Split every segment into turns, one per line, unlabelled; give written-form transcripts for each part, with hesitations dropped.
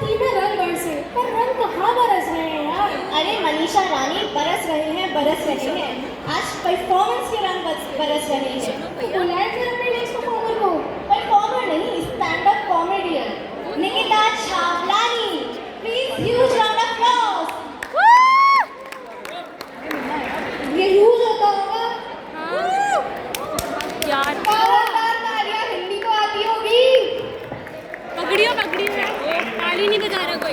थी मैं रंग बरसे, पर रंग कहाँ बरस रहे हैं यार।
अरे मनीषा रानी, बरस रहे हैं। आज परफॉर्मेंस के रंग बरस रहे हैं।
बुलाए थे अपने नेक्स्ट परफॉर्मर को।
परफॉर्मर नहीं, stand up comedian Nikita Chhawlani. Please huge round of applause.
ये यूज होता होगा।
यार
जोरदार तालियां हिंदी को आती होगी।
पकड़ियो ताली नहीं बजा रहा कोई।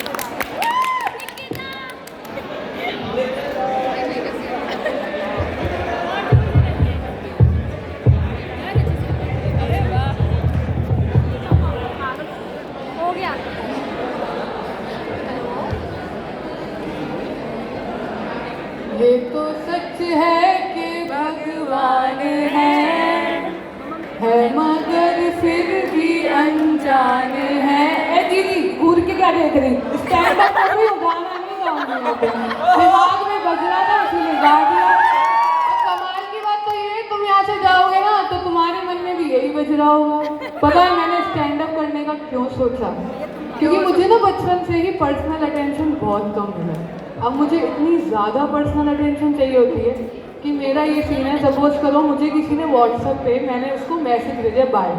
हो गया।
ये तो सच है कि भगवान है मगर फिर भी अनजान है। ए दीदी घूर के क्या देख रही? स्टैंड अप कर रही हो, गाना नहीं गाऊंगी यहाँ पे। दिमाग में बज रहा था इसीलिए गा दिया। और कमाल की बात तो ये, तुम यहाँ से जाओगे ना तो तुम्हारे मन में भी यही बज रहा होगा। पता है मैंने स्टैंड अप करने का क्यों सोचा? क्योंकि मुझे ना बचपन से ही पर्सनल अटेंशन बहुत कम मिला। अब मुझे इतनी ज़्यादा पर्सनल अटेंशन चाहिए होती है कि मेरा ये सीन है, सपोज करो मुझे किसी ने व्हाट्सएप पे, मैंने उसको मैसेज भेजा बाय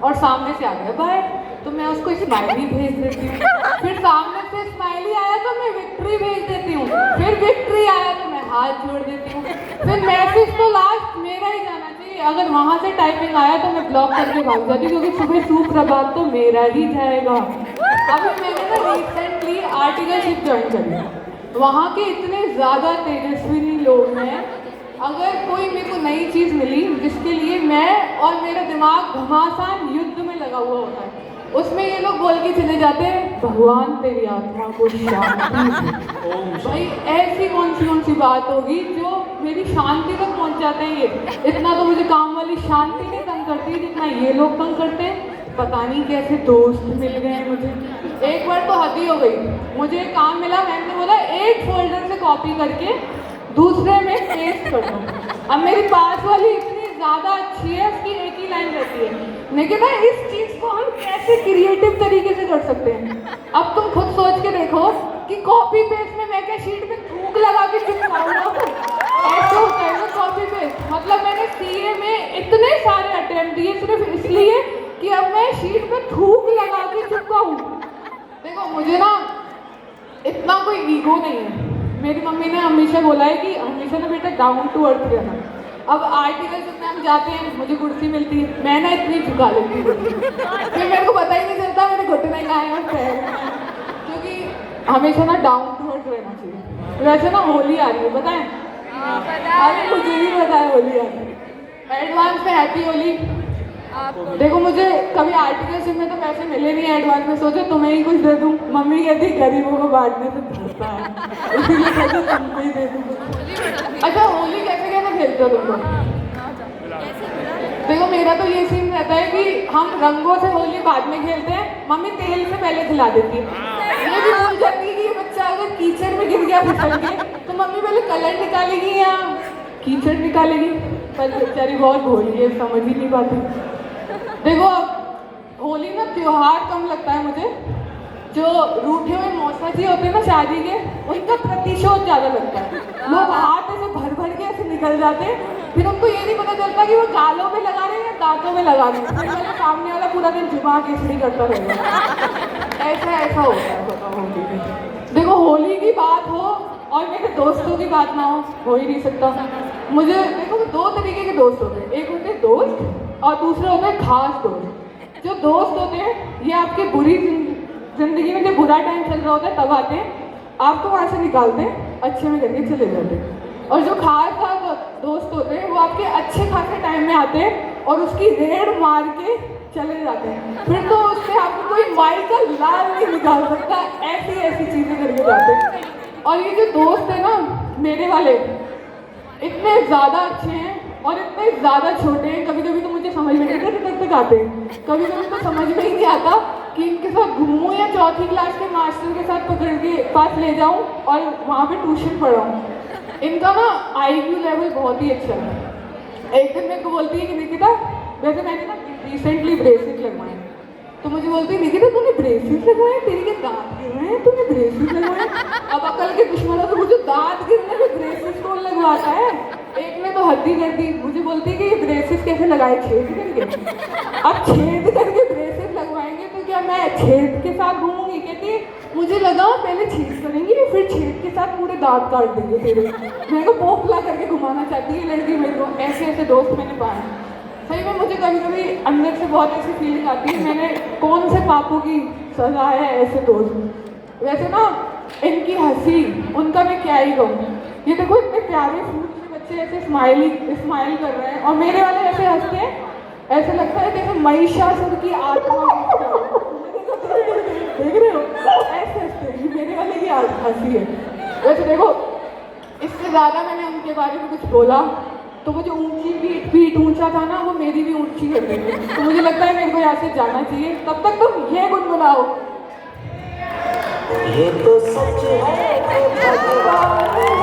और सामने से आ गया बाय, तो मैं उसको स्माइली भेज देती हूँ। फिर सामने से स्माइली आया तो मैं विक्ट्री भेज देती हूँ। फिर विक्ट्री आया तो मैं हाथ जोड़ देती हूँ। फिर मैसेज तो लास्ट मेरा ही जाना चाहिए। अगर वहाँ से टाइपिंग आया तो मैं ब्लॉक करके भाग जाती हूँ, क्योंकि सुबह सुप्रभात तो मेरा ही जाएगा। अभी मैंने ना रिसेंटली आर्टिकलशिप ज्वाइन करी। वहाँ के इतने ज़्यादा तेजस्विनी लोग हैं। अगर कोई मेरे को नई चीज़ मिली जिसके लिए मैं और मेरा दिमाग घमासान युद्ध में लगा हुआ होता है, उसमें ये लोग बोल के चले जाते हैं भगवान तेरी आत्मा को शांति। भाई ऐसी कौन सी बात होगी जो मेरी शांति तक पहुंच जाते हैं? ये इतना तो मुझे काम वाली शांति नहीं तंग करती जितना ये लोग तंग करते हैं। पता नहीं कैसे दोस्त मिल गए हैं मुझे। एक बार तो हद ही हो गई, मुझे काम मिला, मैंने बोला एक फोल्डर से कॉपी करके दूसरे में पेस्ट कर दो। अब मेरी पास वाली इतनी ज़्यादा अच्छी है, उसकी एक ही लाइन रहती है, लेकिन ना इस चीज़ को हम कैसे क्रिएटिव तरीके से कर सकते हैं? अब तुम खुद सोच के देखो कि कॉपी पेस्ट में मैं क्या शीट पे थूक लगा के चिपकाऊंगा? ऐसे होता है ना कॉपी पेस्ट। मतलब मैंने सीए में इतने सारे अटेम्प्ट दिए सिर्फ इसलिए कि अब मैं शीट पे थूक लगा के चिपकाऊं। देखो मुझे ना इतना कोई ईगो नहीं है। मेरी मम्मी ने हमेशा बोला है कि हमेशा ना बेटा डाउन टू अर्थ रहना। अब आर्टिकल में हम जाते हैं, मुझे कुर्सी मिलती है, मैं ना इतनी झुका लेती हूँ, फिर मेरे को पता ही नहीं चलता मेरे घुटने कहाँ हैं और पैर कहाँ हैं। क्योंकि हमेशा ना डाउन टू अर्थ रहना चाहिए। वैसे ना होली आ रही है, पता है? अरे मुझे भी पता है होली आ रही है। एडवांस में हैप्पी होली। देखो मुझे कभी आर्टिकलशिप में तो पैसे मिले नहीं एडवांस में, सोचो तुम्हें ही कुछ दे दूँ। मम्मी कहती गरीबों को बांटने से धरता है, इसीलिए सोचो तुमको ही दे दूँ। अच्छा होली कैसे खेलते हो तुम लोग? देखो मेरा तो ये सीन रहता है कि हम रंगों से होली बाद में खेलते हैं, मम्मी तेल से पहले खिला देती है। ये भी भूल जाती है कि ये बच्चा अगर कीचड़ में गिर गया फिसल के तो मम्मी पहले कलर निकालेगी या कीचड़ निकालेगी, पर बेचारी बहुत भोली है, समझ ही नहीं पाती। देखो होली ना त्योहार कम लगता है मुझे, जो रूठे हुए मौसा जी होते हैं ना शादी के, उनका प्रतिशोध ज़्यादा लगता है। लोग हाथ ऐसे भर भर के ऐसे निकल जाते हैं, फिर उनको ये नहीं पता चलता कि वो गालों में लगा रहे हैं या दांतों में लगा रहे हैं। फिर मेरे सामने वाला पूरा दिन जुबा केसरी करता रहेगा। ऐसा होता है बताओ होली में। देखो होली की बात हो और मेरे दोस्तों की बात ना हो ही नहीं सकता। मुझे देखो दो तरीके के दोस्त होते हैं, एक होते हैं दोस्त और दूसरे होते हैं खास दोस्त। जो दोस्त होते हैं ये आपके बुरी जिंदगी में जब बुरा टाइम चल रहा होता है तब आते हैं, आपको वहाँ से निकालते हैं, अच्छे में करके चले जाते हैं। और जो खास दोस्त होते हैं वो आपके अच्छे खासे टाइम में आते हैं और उसकी रेड मार के चले जाते हैं। फिर तो उससे आपको कोई माइकल लाल नहीं निकाल सकता, ऐसी चीज़ें करके जाते हैं। और ये जो दोस्त है ना मेरे वाले, इतने ज़्यादा अच्छे हैं और इतने ज़्यादा छोटे हैं। कभी कभी तो मुझे समझ में नहीं आता तक आते हैं, कभी कभी तो समझ में ही नहीं आता कि इनके साथ घूमूं या चौथी क्लास के मास्टर के साथ पकड़ के पास ले जाऊं और वहाँ पे ट्यूशन पढ़ाऊं। इनका ना IQ लेवल बहुत ही अच्छा है। एक दिन मेरे को बोलती है कि निकिता, वैसे मैंने ना रिसेंटली ब्रेसेस लगवाए, तो मुझे बोलती है निकिता तूने ब्रेसेस लगवाए, तेरी के दांत शादी कर दी, मुझे बोलती कि ये ब्रेसेस कैसे लगाए, छेद करके। अब छेद करके ब्रेसेस लगवाएंगे तो क्या मैं छेद के साथ घूमूंगी? कहती मुझे लगा पहले छेद करेंगी फिर छेद के साथ पूरे दांत काट देंगे तेरे। मेरे को पोखला करके घुमाना चाहती है लड़की मेरे को। ऐसे ऐसे दोस्त मैंने पाए। सही में मुझे कभी कभी अंदर से बहुत ऐसी फीलिंग आती है, मैंने कौन से पापों की सजा है ऐसे दोस्त। वैसे ना इनकी हंसी, उनका मैं क्या ही कहूँ। ये देखो इतने प्यारे फूल से बच्चे ऐसे स्माइल कर रहे हैं और मेरे वाले ऐसे हंसते हैं, ऐसे लगता है जैसे महिषासुर की आत्मा देख रहे हो, ऐसे हंसते हैं। मेरे वाले की हंसी है। वैसे देखो इससे ज़्यादा मैंने उनके बारे में कुछ बोला तो वो जो ऊंची पीठ ऊंचा था ना, वो मेरी भी ऊंची कर रही है। तो मुझे लगता है मेरे को यहाँ से जाना चाहिए। तब तक तुम ये गुनगुनाओ।
ये तो सच है।